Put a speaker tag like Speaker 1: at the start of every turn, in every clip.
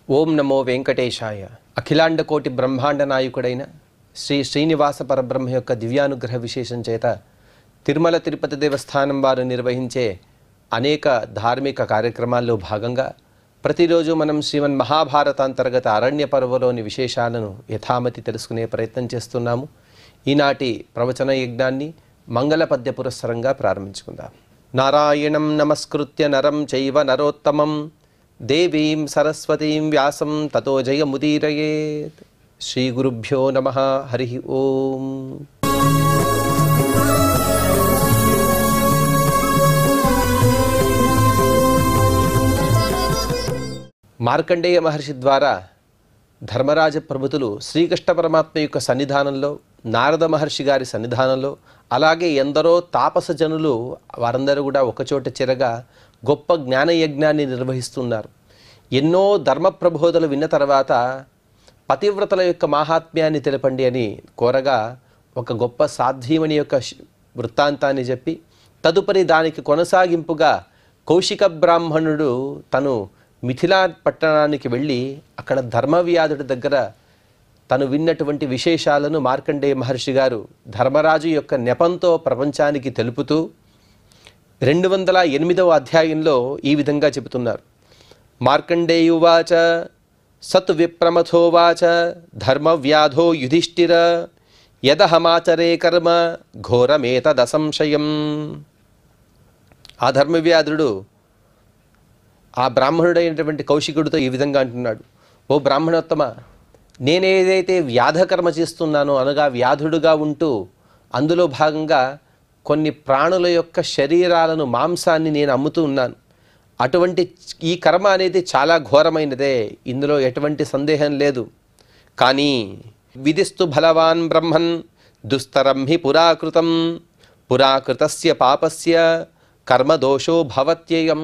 Speaker 1: ఓం నమో వెంకటేశాయ. అఖిలాండ కోటి బ్రహ్మాండ నాయకుడైన శ్రీ శ్రీనివాస పరబ్రహ్మ యొక్క దివ్యానుగ్రహ విశేషం చేత తిరుమల తిరుపతి దేవస్థానం వారు నిర్వహించే అనేక ధార్మిక కార్యక్రమాల్లో భాగంగా ప్రతిరోజు మనం శ్రీమన్ మహాభారతాంతర్గత అరణ్య పర్వలోని విశేషాలను యథామతి తెలుసుకునే ప్రయత్నం చేస్తున్నాము. ఈనాటి ప్రవచన యజ్ఞాన్ని మంగళ పద్య పురస్సరంగా ప్రారంభించుకుందాం. నారాయణం నమస్కృత్య నరం చైవ నరోత్తమం దేవీం సరస్వతీం వ్యాసం తతో జయముదీరయేత్. శ్రీ గురుభ్యో నమః. హరి ఓం. మార్కండేయ మహర్షి ద్వారా ధర్మరాజ ప్రభుతులు శ్రీకృష్ణ పరమాత్మ యొక్క సన్నిధానంలో, నారద మహర్షి గారి సన్నిధానంలో, అలాగే ఎందరో తాపస జనులు వారందరూ కూడా ఒకచోట చేరగా గొప్ప జ్ఞానయజ్ఞాన్ని నిర్వహిస్తున్నారు. ఎన్నో ధర్మ ప్రబోధలు విన్న తర్వాత పతివ్రతల యొక్క మాహాత్మ్యాన్ని తెలపండి అని కోరగా ఒక గొప్ప సాధ్వీమణి యొక్క వృత్తాంతాన్ని చెప్పి తదుపరి దానికి కొనసాగింపుగా కౌశిక బ్రాహ్మణుడు తను మిథిలా పట్టణానికి వెళ్ళి అక్కడ ధర్మవ్యాధుడి దగ్గర తను విన్నటువంటి విశేషాలను మార్కండేయ మహర్షి గారు ధర్మరాజు యొక్క నెపంతో ప్రపంచానికి తెలుపుతూ 208వ అధ్యాయంలో ఈ విధంగా చెబుతున్నారు. మార్కండేయువాచ సత్ విప్రమథోవాచ ధర్మవ్యాధో యుధిష్ఠిర యదహమాచరే కర్మ ఘోరమేతదసంశయం. ఆ ధర్మవ్యాధుడు ఆ బ్రాహ్మణుడైనటువంటి కౌశికుడితో ఈ విధంగా అంటున్నాడు, ఓ బ్రాహ్మణోత్తమ, నేనేదైతే వ్యాధకర్మ చేస్తున్నానో అనగా వ్యాధుడుగా ఉంటూ అందులో భాగంగా కొన్ని ప్రాణుల యొక్క శరీరాలను, మాంసాన్ని నేను అమ్ముతూ ఉన్నాను. అటువంటి ఈ కర్మ అనేది చాలా ఘోరమైనదే, ఇందులో ఎటువంటి సందేహం లేదు. కానీ విధిస్తు బలవాన్ బ్రహ్మన్ దుస్తరం హి పురాకృతం పురాకృతస్య పాపస్య కర్మదోషో భవత్యయం.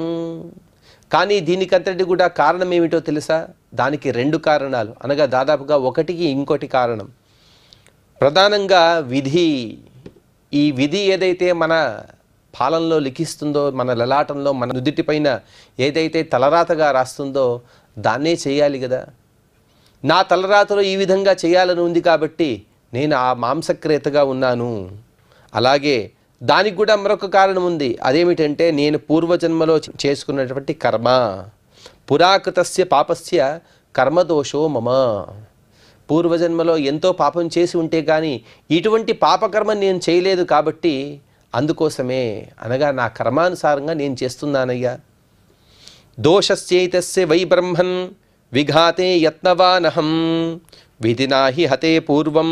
Speaker 1: కానీ దీనికంతటి కూడా కారణం ఏమిటో తెలుసా? దానికి 2 కారణాలు, అనగా దాదాపుగా ఒకటికి ఇంకోటి కారణం. ప్రధానంగా విధి. ఈ విధి ఏదైతే మన పాలనలో లిఖిస్తుందో, మన లలాటంలో, మన నుదిటిపైన ఏదైతే తలరాతగా రాస్తుందో దాన్నే చేయాలి కదా. నా తలరాతలో ఈ విధంగా చేయాలని ఉంది కాబట్టి నేను ఆ మాంసక్రేతగా ఉన్నాను. అలాగే దానికి కూడా మరొక కారణం ఉంది. అదేమిటంటే నేను పూర్వజన్మలో చేసుకున్నటువంటి కర్మ. పురాకృతస్య పాపస్య కర్మదోషో మమ. పూర్వజన్మలో ఎంతో పాపం చేసి ఉంటే కానీ ఇటువంటి పాపకర్మ నేను చేయలేదు కాబట్టి అందుకోసమే, అనగా నా కర్మానుసారంగా నేను చేస్తున్నానయ్యా. దోషస్యైతస్య వై బ్రహ్మన్ విఘాతే యత్నవానహం విధినాహి హతే పూర్వం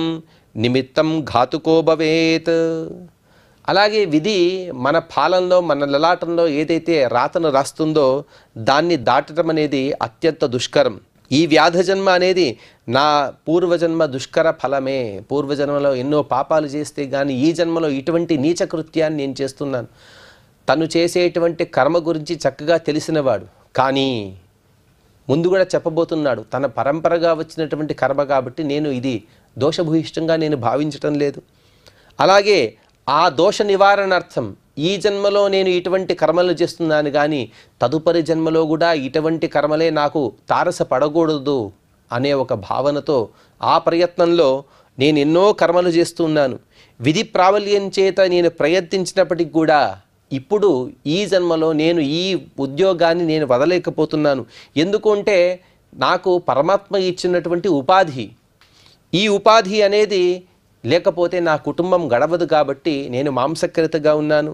Speaker 1: నిమిత్తం ఘాతుకో భవేత్. అలాగే విధి మన పాలనలో, మన లలాటంలో ఏదైతే రాతను రాస్తుందో దాన్ని దాటడం అనేది అత్యంత దుష్కరం. ఈ వ్యాధ జన్మ అనేది నా పూర్వజన్మ దుష్కర ఫలమే. పూర్వజన్మలో ఎన్నో పాపాలు చేస్తే కానీ ఈ జన్మలో ఇటువంటి నీచ కృత్యాన్ని నేను చేస్తున్నాను. తను చేసేటువంటి కర్మ గురించి చక్కగా తెలిసినవాడు, కానీ ముందు కూడా చెప్పబోతున్నాడు, తన పరంపరగా వచ్చినటువంటి కర్మ కాబట్టి నేను ఇది దోషభూయిష్టంగా నేను భావించటం లేదు. అలాగే ఆ దోష నివారణార్థం ఈ జన్మలో నేను ఇటువంటి కర్మలు చేస్తున్నాను, కానీ తదుపరి జన్మలో కూడా ఇటువంటి కర్మలే నాకు తారసపడకూడదు అనే ఒక భావనతో ఆ ప్రయత్నంలో నేను ఎన్నో కర్మలు చేస్తున్నాను. విధి ప్రాబల్యం చేత నేను ప్రయత్నించినప్పటికి కూడా ఇప్పుడు ఈ జన్మలో నేను ఈ ఉద్యోగాన్ని నేను వదలేకపోతున్నాను. ఎందుకంటే నాకు పరమాత్మ ఇచ్చినటువంటి ఉపాధి, ఈ ఉపాధి అనేది లేకపోతే నా కుటుంబం గడవదు కాబట్టి నేను మాంసక్రేతగా ఉన్నాను.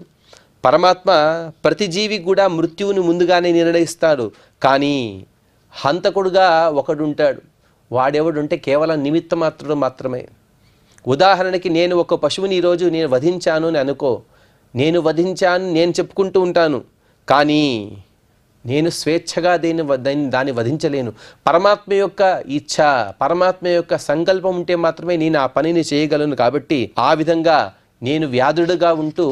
Speaker 1: పరమాత్మ ప్రతి జీవికి కూడా మృత్యువుని ముందుగానే నిర్ణయిస్తాడు, కానీ హంతకుడుగా ఒకడుంటాడు. వాడెవడుంటే కేవలం నిమిత్త మాత్రుడు మాత్రమే. ఉదాహరణకి నేను ఒక పశువుని ఈరోజు నేను వధించాను అని అనుకో, నేను వధించాను నేను చెప్పుకుంటూ ఉంటాను, కానీ నేను స్వేచ్ఛగా దాన్ని వధించలేను. పరమాత్మ యొక్క ఇచ్ఛ, పరమాత్మ యొక్క సంకల్పం ఉంటే మాత్రమే నేను ఆ పనిని చేయగలను. కాబట్టి ఆ విధంగా నేను వ్యాధుడుగా ఉంటూ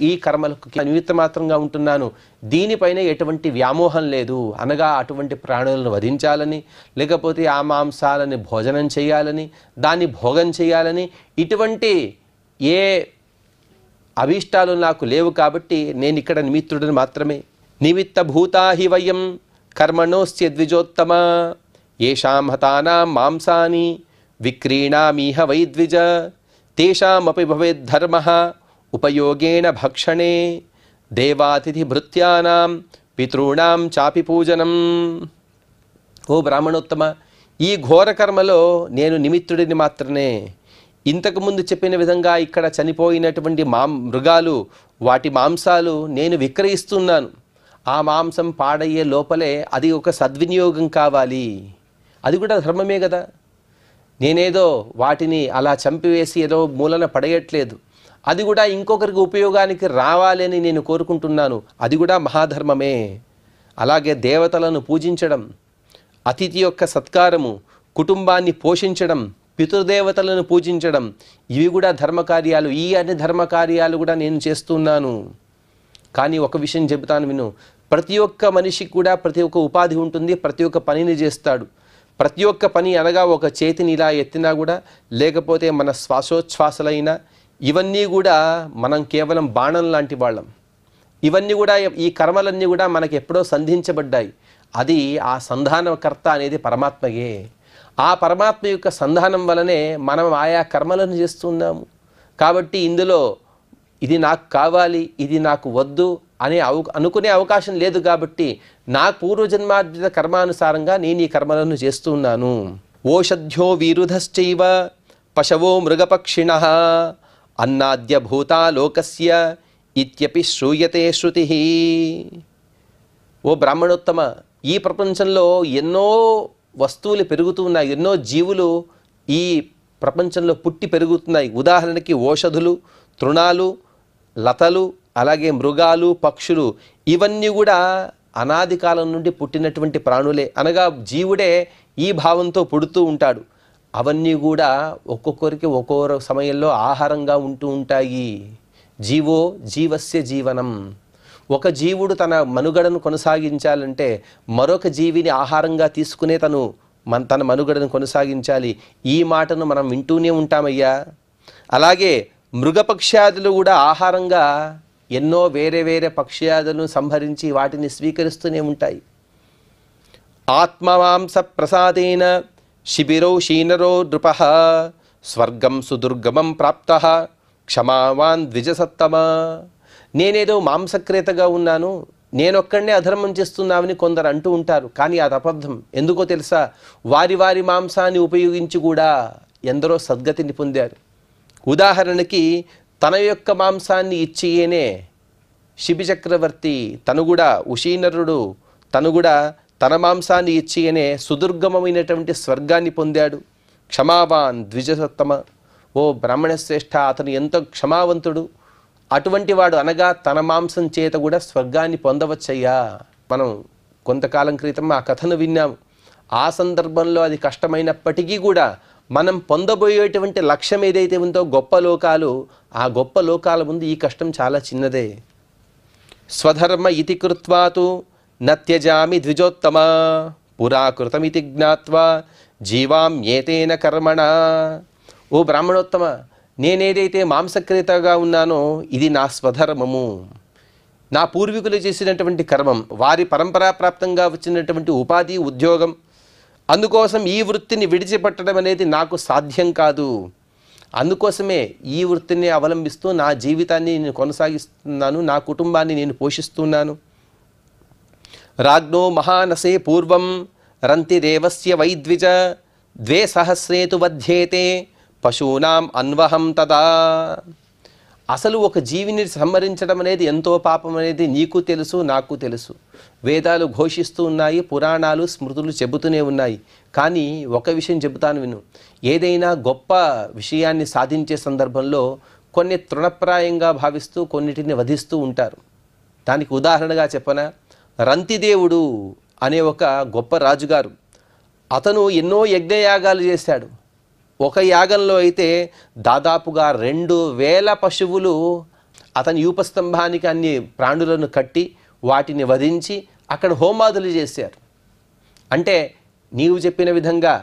Speaker 1: ఈ కర్మలకు నిమిత్త మాత్రంగా ఉంటున్నాను. దీనిపైన ఎటువంటి వ్యామోహం లేదు, అనగా అటువంటి ప్రాణులను వధించాలని, లేకపోతే ఆ మాంసాలని భోజనం చేయాలని, దాన్ని భోగం చేయాలని ఇటువంటి ఏ అభీష్టాలు నాకు లేవు. కాబట్టి నేను ఇక్కడ నిమిత్తుడిని మాత్రమే. నిమిత్త భూతా హి వయం కర్మణోస్య ద్విజోత్తమ ఏషాం హతానాం మాంసాని విక్రీణామీహ వైద్విజ తేషామపి భవేద్ధర్మః ఉపయోగేన భక్షణే దేవాతిథి భృత్యానాం పితॄణాం చాపి పూజనం. ఓ బ్రాహ్మణోత్తమ, ఈ ఘోర కర్మలో నేను నిమిత్తుడిని మాత్రమే. ఇంతకుముందు చెప్పిన విధంగా ఇక్కడ చనిపోయినటువంటి మృగాలు, వాటి మాంసాలు నేను విక్రయిస్తున్నాను. ఆ మాంసం పాడయ్యే లోపలే అది ఒక సద్వినియోగం కావాలి. అది కూడా ధర్మమే కదా. నేనేదో వాటిని అలా చంపివేసి ఏదో మూలన పడేయట్లేదు. అది కూడా ఇంకొకరికి ఉపయోగానికి రావాలని నేను కోరుకుంటున్నాను. అది కూడా మహాధర్మమే. అలాగే దేవతలను పూజించడం, అతిథి యొక్క సత్కారము, కుటుంబాన్ని పోషించడం, పితృదేవతలను పూజించడం, ఇవి కూడా ధర్మకార్యాలు. ఈ అన్ని ధర్మకార్యాలు కూడా నేను చేస్తున్నాను. కానీ ఒక విషయం చెబుతాను విను. ప్రతి ఒక్క మనిషికి కూడా ప్రతి ఒక్క ఉపాధి ఉంటుంది. ప్రతి ఒక్క పనిని చేస్తాడు. ప్రతి ఒక్క పని అనగా ఒక చేతిని ఇలా ఎత్తినా కూడా, లేకపోతే మన శ్వాసోచ్ఛ్వాసలైనా, ఇవన్నీ కూడా మనం కేవలం బాణం లాంటి వాళ్ళం. ఇవన్నీ కూడా, ఈ కర్మలన్నీ కూడా మనకి ఎప్పుడో సంధించబడ్డాయి. అది ఆ సంధానకర్త అనేది పరమాత్మయే. ఆ పరమాత్మ యొక్క సంధానం వలనే మనం ఆయా కర్మలను చేస్తున్నాము. కాబట్టి ఇందులో ఇది నాకు కావాలి, ఇది నాకు వద్దు అనే అనుకునే అవకాశం లేదు. కాబట్టి నా పూర్వజన్మార్జిత కర్మానుసారంగా నేను ఈ కర్మలను చేస్తున్నాను. ఓషధ్యో వీరుధశ్చైవ పశవో మృగపక్షిణః అన్నాద్య భూతా లోకస్య ఇత్యపి శ్రూయతే శృతి. ఓ బ్రాహ్మణోత్తమ, ఈ ప్రపంచంలో ఎన్నో వస్తువులు పెరుగుతున్నాయి. ఎన్నో జీవులు ఈ ప్రపంచంలో పుట్టి పెరుగుతున్నాయి. ఉదాహరణకి ఓషధులు, తృణాలు, లతలు, అలాగే మృగాలు, పక్షులు, ఇవన్నీ కూడా అనాది కాలం నుండి పుట్టినటువంటి ప్రాణులే. అనగా జీవుడే ఈ భావంతో పుడుతూ ఉంటాడు. అవన్నీ కూడా ఒక్కొక్కరికి ఒక్కొక్క సమయంలో ఆహారంగా ఉంటూ ఉంటాయి. జీవో జీవస్య జీవనం. ఒక జీవుడు తన మనుగడను కొనసాగించాలంటే మరొక జీవిని ఆహారంగా తీసుకునే తన మనుగడను కొనసాగించాలి. ఈ మాటను మనం వింటూనే ఉంటామయ్యా. అలాగే మృగపక్ష్యాదులు కూడా ఆహారంగా ఎన్నో వేరే వేరే పక్ష్యాదులను సంహరించి వాటిని స్వీకరిస్తూనే ఉంటాయి. ఆత్మమాంస ప్రసాదేన శిబిరో శీనరో నృపః స్వర్గం సుదుర్గమం ప్రాప్తః క్షమావాన్ ద్విజసత్తమ. నేనేదో మాంసక్రేతగా ఉన్నాను, నేనొక్కడనే అధర్మం చేస్తున్నామని కొందరు అంటూ ఉంటారు. కానీ అది అబద్ధం. ఎందుకో తెలుసా? వారి వారి మాంసాన్ని ఉపయోగించి కూడా ఎందరో సద్గతిని పొందారు. ఉదాహరణకి తన యొక్క మాంసాన్ని ఇచ్చియేనే శిబి చక్రవర్తి, తను కూడా ఉషీనరుడు, తను కూడా తన మాంసాన్ని ఇచ్చియేనే సుదుర్గమమైనటువంటి స్వర్గాన్ని పొందాడు. క్షమావాన్ ద్విజసత్తమ. ఓ బ్రాహ్మణ శ్రేష్ఠ, అతను ఎంతో క్షమావంతుడు. అటువంటి వాడు అనగా తన మాంసం చేత కూడా స్వర్గాన్ని పొందవచ్చయ్యా. మనం కొంతకాలం క్రితం ఆ కథను విన్నాం. ఆ సందర్భంలో అది కష్టమైనప్పటికీ కూడా మనం పొందబోయేటువంటి లక్ష్యం ఏదైతే ఉందో గొప్ప లోకాలు, ఆ గొప్ప లోకాల ముందు ఈ కష్టం చాలా చిన్నదే. స్వధర్మ ఇతి కృత్వాతు నత్యజామి ద్విజోత్తమ పురాకృతమితి జ్ఞాత్వా జీవామ్యేతేన కర్మణ. ఓ బ్రాహ్మణోత్తమ, నేనేదైతే మాంసక్రేతగా ఉన్నానో ఇది నా స్వధర్మము, నా పూర్వీకులు చేసినటువంటి కర్మం, వారి పరంపరాప్రాప్తంగా వచ్చినటువంటి ఉపాధి, ఉద్యోగం. అందుకోసం ఈ వృత్తిని విడిచిపెట్టడం అనేది నాకు సాధ్యం కాదు. అందుకోసమే ఈ వృత్తిని అవలంబిస్తూ నా జీవితాన్ని నేను కొనసాగిస్తున్నాను, నా కుటుంబాన్ని నేను పోషిస్తున్నాను. రాజ్ఞో మహానసే పూర్వం రంతిదేవస్య వైద్విజ ద్వే సహస్రేతు వధ్యేతే పశూనాం అన్వహం తదా. అసలు ఒక జీవిని సంహరించడం అనేది ఎంతో పాపం అనేది నీకు తెలుసు, నాకు తెలుసు. వేదాలు ఘోషిస్తూ ఉన్నాయి, పురాణాలు స్మృతులు చెబుతూనే ఉన్నాయి. కానీ ఒక విషయం చెబుతాను విను. ఏదైనా గొప్ప విషయాన్ని సాధించే సందర్భంలో కొన్ని తృణప్రాయంగా భావిస్తూ కొన్నిటిని వధిస్తూ ఉంటారు. దానికి ఉదాహరణగా చెప్పనా, రంతిదేవుడు అనే ఒక గొప్ప రాజుగారు, అతను ఎన్నో యజ్ఞయాగాలు చేశాడు. ఒక యాగంలో అయితే దాదాపుగా 2000 పశువులు అతని యూపస్తంభానికి అన్ని ప్రాణులను కట్టి వాటిని వధించి అక్కడ హోమాదులు చేశారు. అంటే నీవు చెప్పిన విధంగా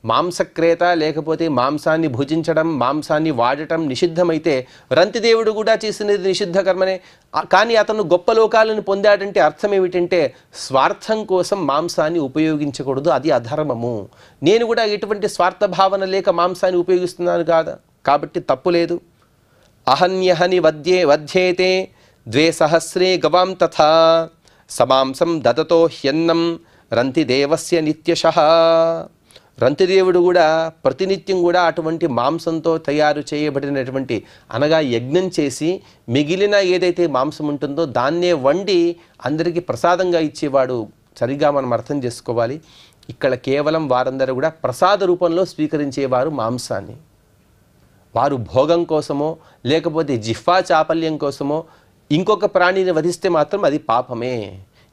Speaker 1: మాంసక్రేత లేకపోతే మాంసాన్ని భుజించడం, మాంసాన్ని వాడటం నిషిద్ధమైతే రంతిదేవుడు కూడా చేసినది నిషిద్ధ కర్మనే. కానీ అతను గొప్ప లోకాలను పొందాడంటే అర్థం ఏమిటంటే స్వార్థం కోసం మాంసాన్ని ఉపయోగించకూడదు, అది అధర్మము. నేను కూడా ఎటువంటి స్వార్థ భావన లేక మాంసాన్ని ఉపయోగిస్తున్నాను కాదా, కాబట్టి తప్పు లేదు. అహన్యహని వధ్యేతే 2 గవాం తథా సమాంసం దదతో హ్యన్నం రంతిదేవస్య నిత్యశః. రంతిదేవుడు కూడా ప్రతినిత్యం కూడా అటువంటి మాంసంతో తయారు చేయబడినటువంటి అనగా యజ్ఞం చేసి మిగిలిన ఏదైతే మాంసం ఉంటుందో దాన్నే వండి అందరికీ ప్రసాదంగా ఇచ్చేవాడు. సరిగా మనం అర్థం చేసుకోవాలి. ఇక్కడ కేవలం వారందరూ కూడా ప్రసాద రూపంలో స్వీకరించేవారు మాంసాన్ని. వారు భోగం కోసమో లేకపోతే జిహ్వా చాపల్యం కోసమో ఇంకొక ప్రాణిని వధిస్తే మాత్రం అది పాపమే.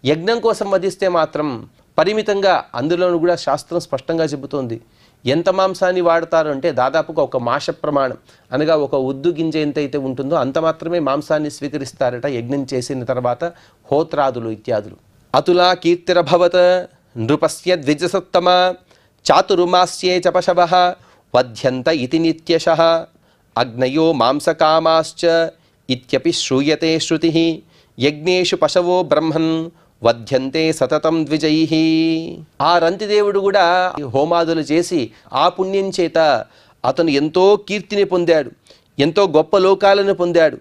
Speaker 1: యజ్ఞం కోసం వధిస్తే మాత్రం పరిమితంగా, అందులోనూ కూడా శాస్త్రం స్పష్టంగా చెబుతోంది. ఎంత మాంసాన్ని వాడతారు అంటే దాదాపుగా ఒక మాష ప్రమాణం అనగా ఒక ఉద్దు గింజ ఎంతైతే ఉంటుందో అంత మాత్రమే మాంసాన్ని స్వీకరిస్తారట యజ్ఞం చేసిన తర్వాత, హోత్రాదులు ఇత్యాదులు. అతులా కీర్తిరభవత్ నృపస్య ద్విజసత్తమ చాతుర్మాస్యే చ పశవః వధ్యంత ఇతి నిత్యశః అగ్నయో మాంసకామాశ్చ ఇత్యపి శ్రూయతే శృతిః యజ్ఞేషు పశవో బ్రహ్మన్ వధ్యంతే సతతం ద్విజైః. ఆ రంతిదేవుడు కూడా హోమాదులు చేసి ఆ పుణ్యం చేత అతను ఎంతో కీర్తిని పొందాడు, ఎంతో గొప్ప లోకాలను పొందాడు.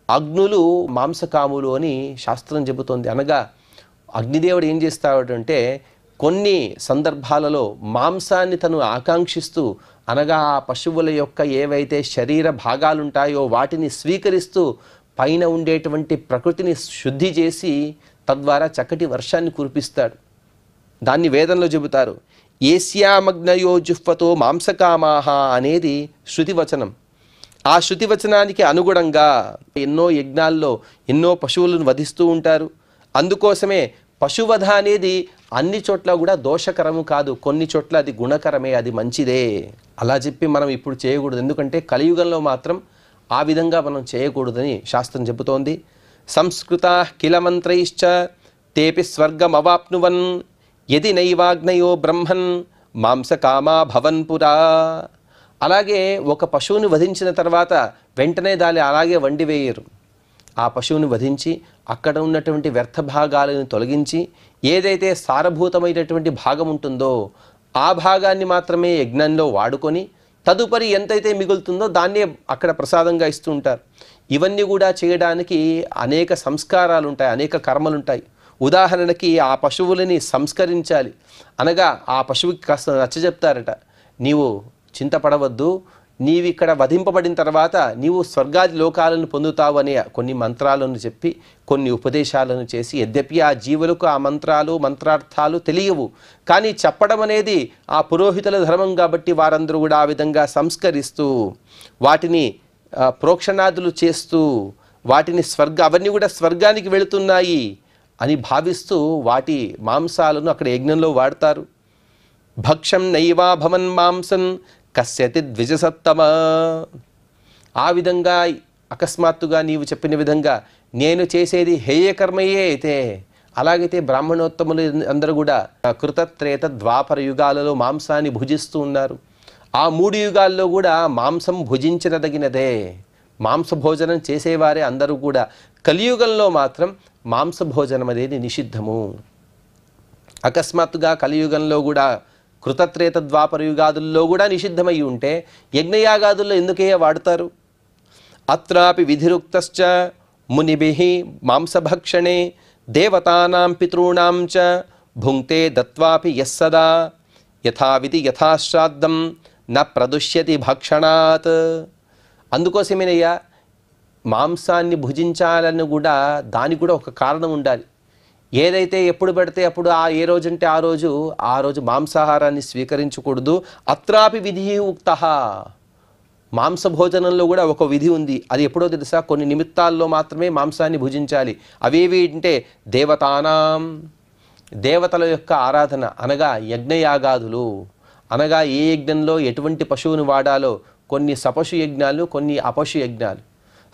Speaker 1: అగ్నులు మాంసకాములు అని శాస్త్రం చెబుతోంది. అనగా అగ్నిదేవుడు ఏం చేస్తాడంటే కొన్ని సందర్భాలలో మాంసాన్ని తను ఆకాంక్షిస్తూ అనగా ఆ పశువుల యొక్క ఏవైతే శరీర భాగాలుంటాయో వాటిని స్వీకరిస్తూ పైన ఉండేటువంటి ప్రకృతిని శుద్ధి చేసి తద్వారా చక్కటి వర్షాన్ని కురిపిస్తాడు. దాన్ని వేదంలో చెబుతారు. ఏస్యామగ్నయో జుహ్వతో మాంసకామాహ అనేది శృతివచనం. ఆ శృతివచనానికి అనుగుణంగా ఎన్నో యజ్ఞాల్లో ఎన్నో పశువులను వధిస్తూ ఉంటారు. అందుకోసమే పశువధ అనేది అన్ని చోట్ల కూడా దోషకరము కాదు, కొన్ని చోట్ల అది గుణకరమే, అది మంచిదే. అలా చెప్పి మనం ఇప్పుడు చేయకూడదు. ఎందుకంటే కలియుగంలో మాత్రం ఆ విధంగా మనం చేయకూడదని శాస్త్రం చెబుతోంది. సంస్కృతా కిల మంత్రైశ్చ తేపి స్వర్గమవాప్నువన్ యది నైవాగ్నయో బ్రహ్మన్ మాంసకామా భవన్ పురా. అలాగే ఒక పశువుని వధించిన తర్వాత వెంటనే దాన్ని అలాగే వండివేయరు. ఆ పశువుని వధించి అక్కడ ఉన్నటువంటి వ్యర్థ భాగాలను తొలగించి ఏదైతే సారభూతమైనటువంటి భాగం ఉంటుందో ఆ భాగాన్ని మాత్రమే యజ్ఞంలో వాడుకొని తదుపరి ఎంతైతే మిగులుతుందో దాన్నే అక్కడ ప్రసాదంగా ఇస్తూ ఉంటారు. ఇవన్నీ కూడా చేయడానికి అనేక సంస్కారాలు ఉంటాయి, అనేక కర్మలు ఉంటాయి. ఉదాహరణకి ఆ పశువులని సంస్కరించాలి అనగా ఆ పశువుకి కాస్త నచ్చజెప్తారట. నీవు చింతపడవద్దు, నీవు ఇక్కడ వధింపబడిన తర్వాత నీవు స్వర్గాది లోకాలను పొందుతావు అనే కొన్ని మంత్రాలను చెప్పి కొన్ని ఉపదేశాలను చేసి, యద్యపి ఆ జీవులకు ఆ మంత్రాలు మంత్రార్థాలు తెలియవు, కానీ చెప్పడం అనేది ఆ పురోహితుల ధర్మం కాబట్టి వారందరూ కూడా ఆ విధంగా సంస్కరిస్తూ వాటిని ప్రోక్షణాదులు చేస్తూ వాటిని అవన్నీ కూడా స్వర్గానికి వెళుతున్నాయి అని భావిస్తూ వాటి మాంసాలను అక్కడ యజ్ఞంలో వాడతారు. భక్షం నైవా భవన్ మాంసన్ కస్యతి ద్విజసత్తమ. ఆ విధంగా అకస్మాత్తుగా నీవు చెప్పిన విధంగా నేను చేసేది హేయకర్మయే అయితే, అలాగైతే బ్రాహ్మణోత్తములు అందరూ కూడా కృతత్రేత ద్వాపర యుగాలలో మాంసాన్ని భుజిస్తూ ఉన్నారు. ఆ 3 యుగాల్లో కూడా మాంసం భుజించదగినదే, మాంసభోజనం చేసేవారే అందరూ కూడా. కలియుగంలో మాత్రం మాంసభోజనం అనేది నిషిద్ధము. అకస్మాత్తుగా కలియుగంలో కూడా కృతత్రేత ద్వాపర యుగాదుల్లో కూడా నిషిద్ధమై ఉంటే యజ్ఞయాగాదుల్లో ఎందుకే వాడతారు? అత్రాపి విధిరుక్తశ్చ మునిభిః మాంసభక్షణే దేవతానాం పితॄణాం చ భుంక్తే దత్వాపి యస్సదా యథావిధి యథాశ్రాద్ధం న ప్రదుష్యతి భక్షణాత్. అందుకోసమేనయ్యా మాంసాన్ని భుజించాలని కూడా దానికి కూడా ఒక కారణం ఉండాలి. ఏదైతే ఎప్పుడు పడితే అప్పుడు ఏ రోజు అంటే ఆ రోజు మాంసాహారాన్ని స్వీకరించకూడదు. అత్రాపి విధి ఉక్తః. మాంసభోజనంలో కూడా ఒక విధి ఉంది. అది ఎప్పుడో తెలుసా? కొన్ని నిమిత్తాల్లో మాత్రమే మాంసాన్ని భుజించాలి. అవేవి అంటే దేవతానాం, దేవతల యొక్క ఆరాధన అనగా యజ్ఞయాగాదులు. అనగా ఏ యజ్ఞంలో ఎటువంటి పశువును వాడాలో కొన్ని సపశు యజ్ఞాలు, కొన్ని అపశు యజ్ఞాలు.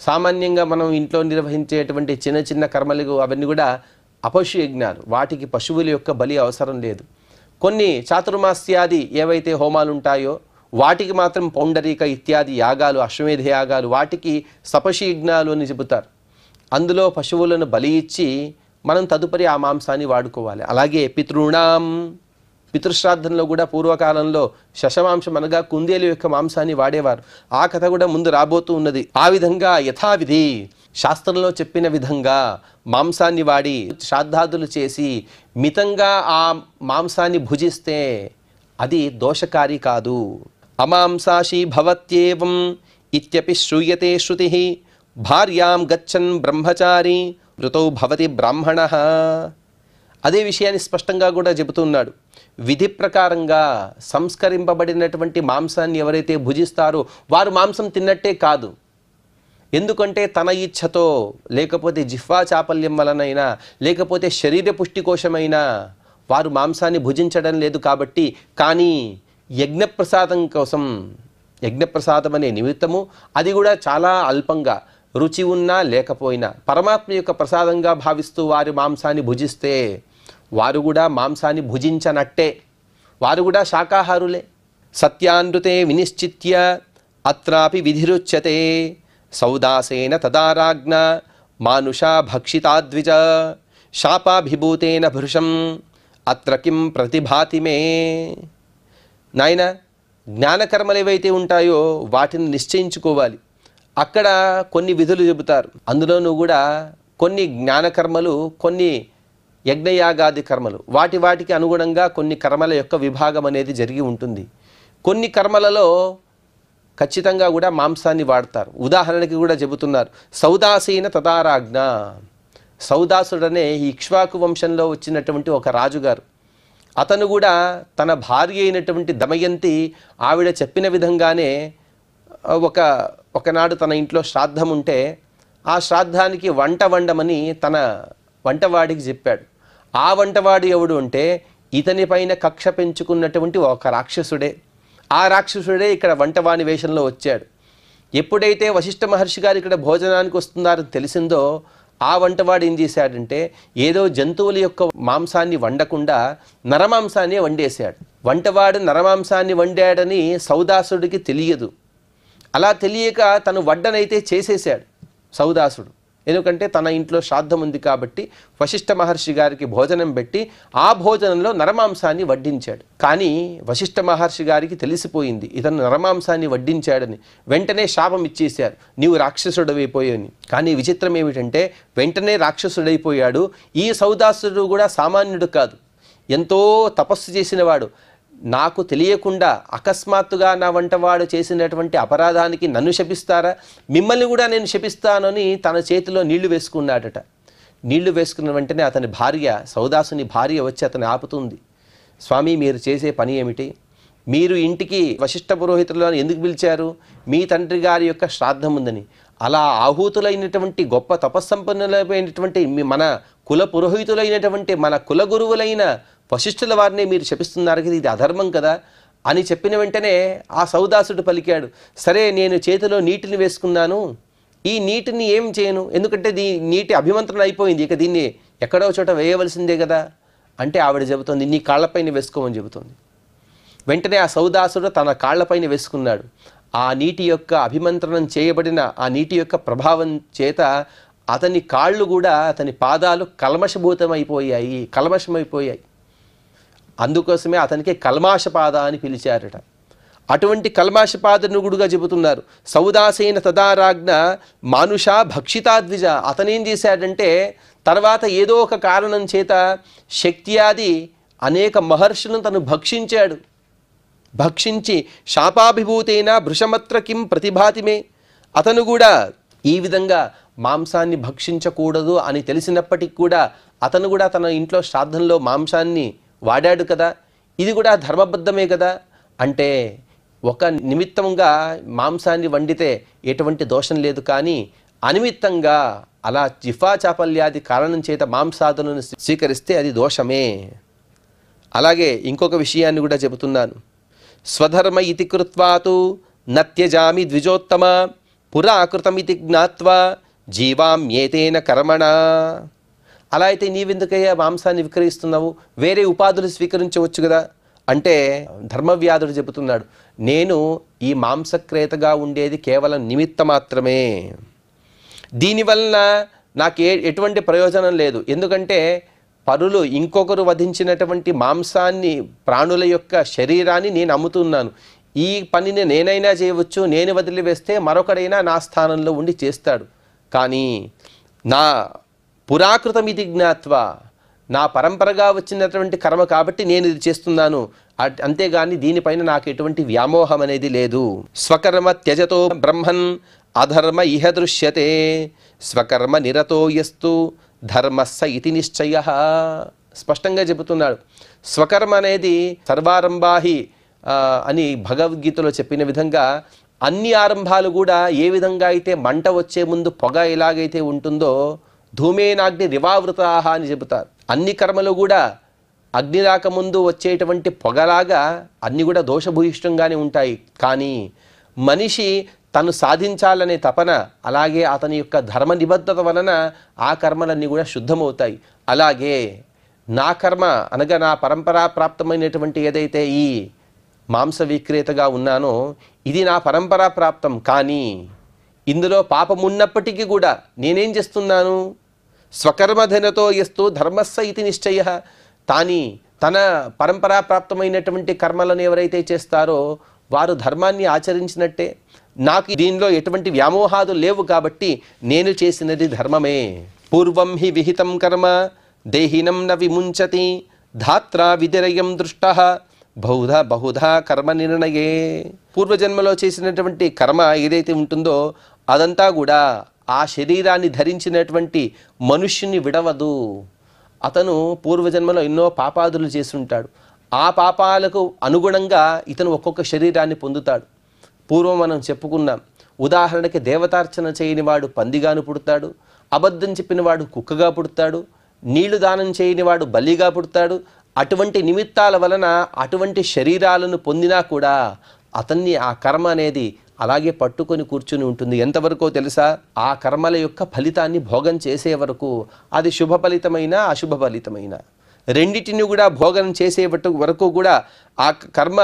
Speaker 1: సామాన్యంగా మనం ఇంట్లో నిర్వహించేటువంటి చిన్న చిన్న కర్మలు అవన్నీ కూడా అపశు యజ్ఞాలు. వాటికి పశువుల యొక్క బలి అవసరం లేదు. కొన్ని చాతుర్మాస్యాది ఏవైతే హోమాలు ఉంటాయో వాటికి మాత్రం పౌండరీక ఇత్యాది యాగాలు, అశ్వమేధ యాగాలు, వాటికి సపశీఘ్నాలు అని చెబుతారు. అందులో పశువులను బలి ఇచ్చి మనం తదుపరి ఆ మాంసాన్ని వాడుకోవాలి. అలాగే పితృణాం, పితృశ్రాద్ధంలో కూడా పూర్వకాలంలో శశమాంశం అనగా కుందేలు యొక్క మాంసాన్ని వాడేవారు. ఆ కథ కూడా ముందు రాబోతూ ఉన్నది. ఆ విధంగా యథావిధి శాస్త్రంలో చెప్పిన విధంగా మాంసాన్ని వాడి శ్రాద్ధాదులు చేసి మితంగా ఆ మాంసాన్ని భుజిస్తే అది దోషకారి కాదు. అమాంసాశీ భవత్యేవం ఇత్యపి శ్రూయతే శృతి భార్యాం గచ్చన్ బ్రహ్మచారి మృతౌ భవతి బ్రాహ్మణః. అదే విషయాన్ని స్పష్టంగా కూడా చెబుతున్నాడు. విధి ప్రకారంగా సంస్కరింపబడినటువంటి మాంసాన్ని ఎవరైతే భుజిస్తారో వారు మాంసం తిన్నట్టే కాదు. ఎందుకంటే తన ఇచ్ఛతో, లేకపోతే జిహ్వా చాపల్యం వలనైనా, లేకపోతే శరీర పుష్టి కోశమైనా వారు మాంసాన్ని భుజించడం లేదు కాబట్టి. కానీ యజ్ఞప్రసాదం కోసం, యజ్ఞప్రసాదం అనే నిమిత్తము, అది కూడా చాలా అల్పంగా రుచి ఉన్నా లేకపోయినా పరమాత్మ యొక్క ప్రసాదంగా భావిస్తూ వారి మాంసాన్ని భుజిస్తే వారు కూడా మాంసాన్ని భుజించనట్టే, వారు కూడా శాకాహారులే. సత్యానృతే వినిశ్చిత్య అత్రాపి విధిరుచ్యతే సౌదాసేన తదారాజ్ఞ మానుషా భక్షితాద్విజ శాపాభిభూతేన భృశం అత్ర కిం ప్రతిభాతి మే. నాయన, జ్ఞానకర్మలు ఏవైతే ఉంటాయో వాటిని నిశ్చయించుకోవాలి. అక్కడ కొన్ని విధులు చెబుతారు. అందులోనూ కూడా కొన్ని జ్ఞానకర్మలు, కొన్ని యజ్ఞయాగాది కర్మలు, వాటికి అనుగుణంగా కొన్ని కర్మల యొక్క విభాగం అనేది జరిగి ఉంటుంది. కొన్ని కర్మలలో ఖచ్చితంగా కూడా మాంసాన్ని వాడతారు. ఉదాహరణకి కూడా చెబుతున్నారు, సౌదాసీన తదారాజ్ఞ. సౌదాసుడనే ఇక్ష్వాకు వంశంలో వచ్చినటువంటి ఒక రాజుగారు, అతను కూడా తన భార్య అయినటువంటి దమయంతి ఆవిడ చెప్పిన విధంగానే ఒకనాడు తన ఇంట్లో శ్రాద్ధం ఉంటే ఆ శ్రాద్ధానికి వంట వండమని తన వంటవాడికి చెప్పాడు. ఆ వంటవాడు ఎవడు అంటే ఇతని పైన కక్ష పెంచుకున్నటువంటి ఒక రాక్షసుడే. ఆ రాక్షసుడే ఇక్కడ వంటవాని వేషంలో వచ్చాడు. ఎప్పుడైతే వశిష్ఠ మహర్షి గారు ఇక్కడ భోజనానికి వస్తున్నారని తెలిసిందో ఆ వంటవాడు ఏం చేశాడంటే ఏదో జంతువుల యొక్క మాంసాన్ని వండకుండా నరమాంసాన్ని వండేశాడు. వంటవాడు నరమాంసాన్ని వండాడని సౌదాసుడికి తెలియదు. అలా తెలియక తను వడ్డనైతే చేసేశాడు సౌదాసుడు. ఎందుకంటే తన ఇంట్లో శ్రాద్ధం ఉంది కాబట్టి వశిష్ఠ మహర్షి గారికి భోజనం పెట్టి ఆ భోజనంలో నరమాంసాన్ని వడ్డించాడు. కానీ వశిష్ఠ మహర్షి గారికి తెలిసిపోయింది ఇతను నరమాంసాన్ని వడ్డించాడని. వెంటనే శాపం ఇచ్చేశారు, నీవు రాక్షసుడైపోయావని. కానీ విచిత్రం ఏమిటంటే వెంటనే రాక్షసుడైపోయాడు. ఈ సౌదాసుడు కూడా సామాన్యుడు కాదు, ఎంతో తపస్సు చేసినవాడు. నాకు తెలియకుండా అకస్మాత్తుగా నా వంటవాడు చేసినటువంటి అపరాధానికి నన్ను శపిస్తారా, మిమ్మల్ని కూడా నేను శపిస్తానని తన చేతిలో నీళ్లు వేసుకున్నాడట. నీళ్లు వేసుకున్న వెంటనే అతని భార్య, సౌదాసుని భార్య వచ్చి అతన్ని ఆపుతుంది. స్వామి, మీరు చేసే పని ఏమిటి? మీరు ఇంటికి వశిష్ఠ పురోహితులను ఎందుకు పిలిచారు? మీ తండ్రి గారి యొక్క శ్రాద్ధం ఉందని. అలా ఆహూతులైనటువంటి గొప్ప తపస్సంపన్నులైనటువంటి మన కుల పురోహితులైనటువంటి మన కుల గురువులైన వశిష్ఠుల వారిని మీరు శపిస్తున్నారు కదా, ఇది అధర్మం కదా అని చెప్పిన వెంటనే ఆ సౌదాసుడు పలికాడు, సరే నేను చేతిలో నీటిని వేసుకున్నాను, ఈ నీటిని ఏం చేయను, ఎందుకంటే నీటి అభిమంత్రణ అయిపోయింది, ఇక దీన్ని ఎక్కడో చోట వేయవలసిందే కదా అంటే ఆవిడ చెబుతుంది, నీ కాళ్లపైన వేసుకోమని చెబుతుంది. వెంటనే ఆ సౌదాసుడు తన కాళ్లపైన వేసుకున్నాడు. ఆ నీటి యొక్క అభిమంత్రణం చేయబడిన ఆ నీటి యొక్క ప్రభావం చేత అతని కాళ్ళు కూడా, అతని పాదాలు కల్మషమైపోయాయి. అందుకోసమే అతనికి కల్మాషపాద అని పిలిచారట. అటువంటి కల్మాషపాదనుగుడుగా చెబుతున్నారు. సౌదాసేన తదారాజ్ఞ మానుషా భక్షితాద్విజ. అతనేం చేశాడంటే తర్వాత ఏదో ఒక కారణం చేత శక్త్యాది అనేక మహర్షులను తను భక్షించి శాపాభిభూతేన భృశమత్ర కిం ప్రతిభాతిమే. అతను కూడా ఈ విధంగా మాంసాన్ని భక్షించకూడదు అని తెలిసినప్పటికీ కూడా అతను కూడా తన ఇంట్లో శ్రాద్ధంలో మాంసాన్ని వాడాడు కదా, ఇది కూడా ధర్మబద్ధమే కదా అంటే ఒక నిమిత్తంగా మాంసాన్ని వండితే ఎటువంటి దోషం లేదు, కానీ అనిమిత్తంగా అలా జిఫా చాపల్యాది కారణం చేత మాంసాదులను స్వీకరిస్తే అది దోషమే. అలాగే ఇంకొక విషయాన్ని కూడా చెబుతున్నాను. స్వధర్మ ఇతి కృత్వాతు నత్యజామి ద్విజోత్తమ పురాకృతమితి జ్ఞాత్వా జీవామ్యేతేన కర్మణ. అలా అయితే నీవెందుకయ్యా మాంసాన్ని విక్రయిస్తున్నావు, వేరే ఉపాధులు స్వీకరించవచ్చు కదా అంటే ధర్మవ్యాధుడు చెబుతున్నాడు, నేను ఈ మాంసక్రేతగా ఉండేది కేవలం నిమిత్త మాత్రమే. దీనివలన నాకు ఎటువంటి ప్రయోజనం లేదు. ఎందుకంటే పరులు ఇంకొకరు వధించినటువంటి మాంసాన్ని, ప్రాణుల యొక్క శరీరాన్ని నేను అమ్ముతున్నాను. ఈ పనిని నేనైనా చేయవచ్చు, నేను వదిలివేస్తే మరొకడైనా నా స్థానంలో ఉండి చేస్తాడు. కానీ నా పురాకృతం ఇది జ్ఞాత్వా, నా పరంపరగా వచ్చినటువంటి కర్మ కాబట్టి నేను ఇది చేస్తున్నాను, అంతేగాని దీనిపైన నాకు ఎటువంటి వ్యామోహం అనేది లేదు. స్వకర్మ త్యజతో బ్రహ్మన్ అధర్మ ఇహ దృశ్యతే, స్వకర్మ నిరతో యస్తు ధర్మస్స ఇతి నిశ్చయ. స్పష్టంగా చెబుతున్నాడు. స్వకర్మ అనేది సర్వారంభాహి అని భగవద్గీతలో చెప్పిన విధంగా అన్ని ఆరంభాలు కూడా ఏ విధంగా అయితే మంట వచ్చే ముందు పొగ ఎలాగైతే ఉంటుందో ధూమేనాగ్ని రివావృతాహ అని చెబుతారు. అన్ని కర్మలు కూడా అగ్ని రాకముందు వచ్చేటువంటి పొగలాగా అన్ని కూడా దోషభూయిష్టంగానే ఉంటాయి. కానీ మనిషి తను సాధించాలనే తపన, అలాగే అతని యొక్క ధర్మ నిబద్ధత వలన ఆ కర్మలన్నీ కూడా శుద్ధమవుతాయి. అలాగే నా కర్మ అనగా నా పరంపరా ప్రాప్తమైనటువంటి ఏదైతే ఈ మాంస విక్రేతగా ఉన్నానో ఇది నా పరంపరా ప్రాప్తం. కానీ ఇందులో పాపం ఉన్నప్పటికీ కూడా నేనేం చేస్తున్నాను, స్వకర్మధనతో యస్తు ధర్మస్స ఇతి నిశ్చయ. తన పరంపరా ప్రాప్తమైనటువంటి కర్మలను ఎవరైతే చేస్తారో వారు ధర్మాన్ని ఆచరించినట్టే. నాకు దీనిలో ఎటువంటి వ్యామోహాలు లేవు కాబట్టి నేను చేసినది ధర్మమే. పూర్వం హి విహితం కర్మ దేహినం న విముంచతి, ధాత్రా విదిరయం దృష్టః బహుధా కర్మ నిర్ణయే. పూర్వజన్మలో చేసినటువంటి కర్మ ఏదైతే ఉంటుందో అదంతా కూడా ఆ శరీరాన్ని ధరించినటువంటి మనుష్యుని విడవదు. అతను పూర్వజన్మలో ఎన్నో పాపాదులు చేసి ఉంటాడు. ఆ పాపాలకు అనుగుణంగా ఇతను ఒక్కొక్క శరీరాన్ని పొందుతాడు. పూర్వం మనం చెప్పుకున్నాం, ఉదాహరణకి దేవతార్చన చేయని వాడు పందిగాను పుడతాడు, అబద్ధం చెప్పిన వాడు కుక్కగా పుడతాడు, నీళ్లు దానం చేయని వాడు బల్లిగా పుడతాడు. అటువంటి నిమిత్తాల వలన అటువంటి శరీరాలను పొందినా కూడా అతన్ని ఆ కర్మ అనేది అలాగే పట్టుకొని కూర్చుని ఉంటుంది. ఎంతవరకో తెలుసా, ఆ కర్మల యొక్క ఫలితాన్ని భోగం చేసే వరకు. అది శుభ ఫలితమైన అశుభ ఫలితమైన రెండిటిని కూడా భోగం చేసే వరకు కూడా ఆ కర్మ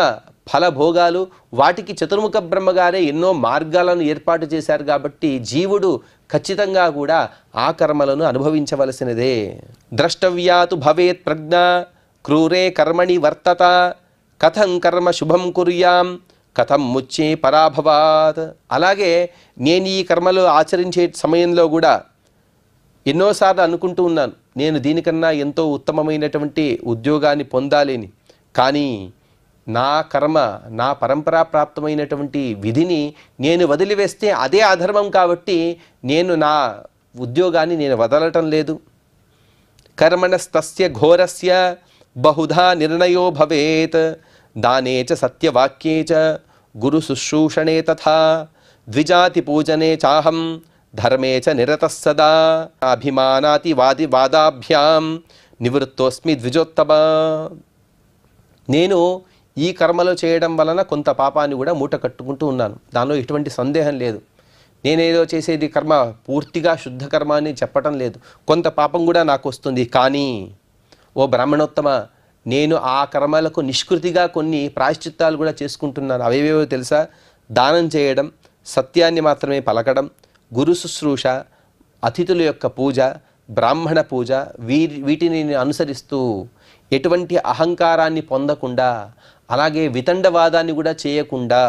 Speaker 1: ఫల భోగాలు, వాటికి చతుర్ముఖ బ్రహ్మగారే ఎన్నో మార్గాలను ఏర్పాటు చేశారు. కాబట్టి జీవుడు ఖచ్చితంగా కూడా ఆ కర్మలను అనుభవించవలసినదే. ద్రష్టవ్యాతు భవేత్ ప్రజ్ఞ క్రూరే కర్మణి వర్తత, కథం కర్మ శుభం కుర్యాం కథం ముచ్చే పరాభవాత్. అలాగే నేను ఈ కర్మలు ఆచరించే సమయంలో కూడా ఎన్నోసార్లు అనుకుంటూ ఉన్నాను, నేను దీనికన్నా ఎంతో ఉత్తమమైనటువంటి ఉద్యోగాన్ని పొందాలని. కానీ నా కర్మ, నా పరంపరా ప్రాప్తమైనటువంటి విధిని నేను వదిలివేస్తే అదే అధర్మం కాబట్టి నేను నా ఉద్యోగాన్ని నేను వదలటం లేదు. కర్మణస్తస్య ఘోరస్య బహుధా నిర్ణయో భవేత్, దానే చ సత్యవాక్యే చ గురు శుశ్రూషణే తథా ద్విజాతి పూజనే చాహం ధర్మే చ నిరతః సదా అభిమానాతి వాదాభ్యాం నివృత్తోస్మి ద్విజోత్తమ. నేను ఈ కర్మలో చేయడం వలన కొంత పాపాన్ని కూడా మూట కట్టుకుంటూ ఉన్నాను, దానిలో ఎటువంటి సందేహం లేదు. నేనేదో చేసేది కర్మ పూర్తిగా శుద్ధ కర్మ అని చెప్పటం లేదు, కొంత పాపం కూడా నాకు వస్తుంది. కానీ ఓ బ్రాహ్మణోత్తమ, నేను ఆ కర్మలకు నిష్కృతిగా కొన్ని ప్రాయశ్చిత్తాలు కూడా చేసుకుంటున్నాను. అవేవేవో తెలుసా? దానం చేయడం, సత్యాన్ని మాత్రమే పలకడం, గురు శుశ్రూష, అతిథుల యొక్క పూజ, బ్రాహ్మణ పూజ, వీటిని నేను అనుసరిస్తూ ఎటువంటి అహంకారాన్ని పొందకుండా, అలాగే వితండవాదాన్ని కూడా చేయకుండా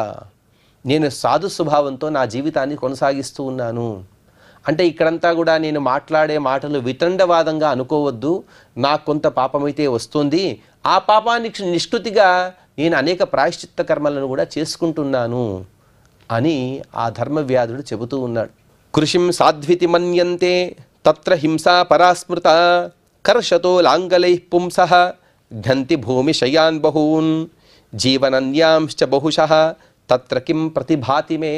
Speaker 1: నేను సాధు స్వభావంతో నా జీవితాన్ని కొనసాగిస్తూ ఉన్నాను. అంటే ఇక్కడంతా కూడా నేను మాట్లాడే మాటలు వితండవాదంగా అనుకోవద్దు. నాకు కొంత పాపమైతే వస్తుంది, ఆ పాపానికి నిష్కృతిగా నేను అనేక ప్రాయశ్చిత్త కర్మలను కూడా చేసుకుంటున్నాను అని ఆ ధర్మవ్యాధుడు చెబుతూ ఉన్నాడు. కృషిం సాధ్వితి మన్యంతే తత్ర హింసా పరాస్మృత, కర్షతో లాంగలైః పుంసః ఘంతి భూమి శయాన్ బహూన్, జీవనన్యాంశ్చ బహుశః తత్ర కిం ప్రతిభాతి మే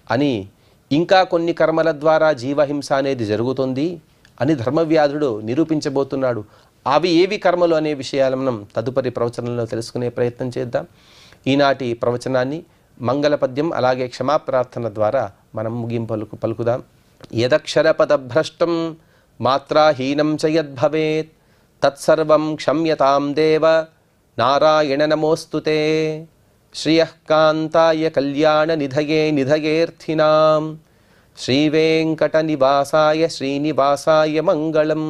Speaker 1: అని ఇంకా కొన్ని కర్మల ద్వారా జీవహింస అనేది జరుగుతుంది అని ధర్మవ్యాధుడు నిరూపించబోతున్నాడు. అవి ఏవి కర్మలు అనే విషయాలను మనం తదుపరి ప్రవచనంలో తెలుసుకునే ప్రయత్నం చేద్దాం. ఈనాటి ప్రవచనాన్ని మంగళపద్యం అలాగే క్షమాప్రార్థన ద్వారా మనం ముగింపు పలుకుదాం. యదక్షర పదభ్రష్టం మాత్రాహీనం చ యద్భవేత్ తత్సర్వం క్షమ్యతాం దేవ నారాయణ నమోస్తుతే. శ్రియః కాంతాయ కళ్యాణ నిధయే నిధయేర్థినాం శ్రీవేంకట నివాసాయ శ్రీనివాసాయ మంగళం.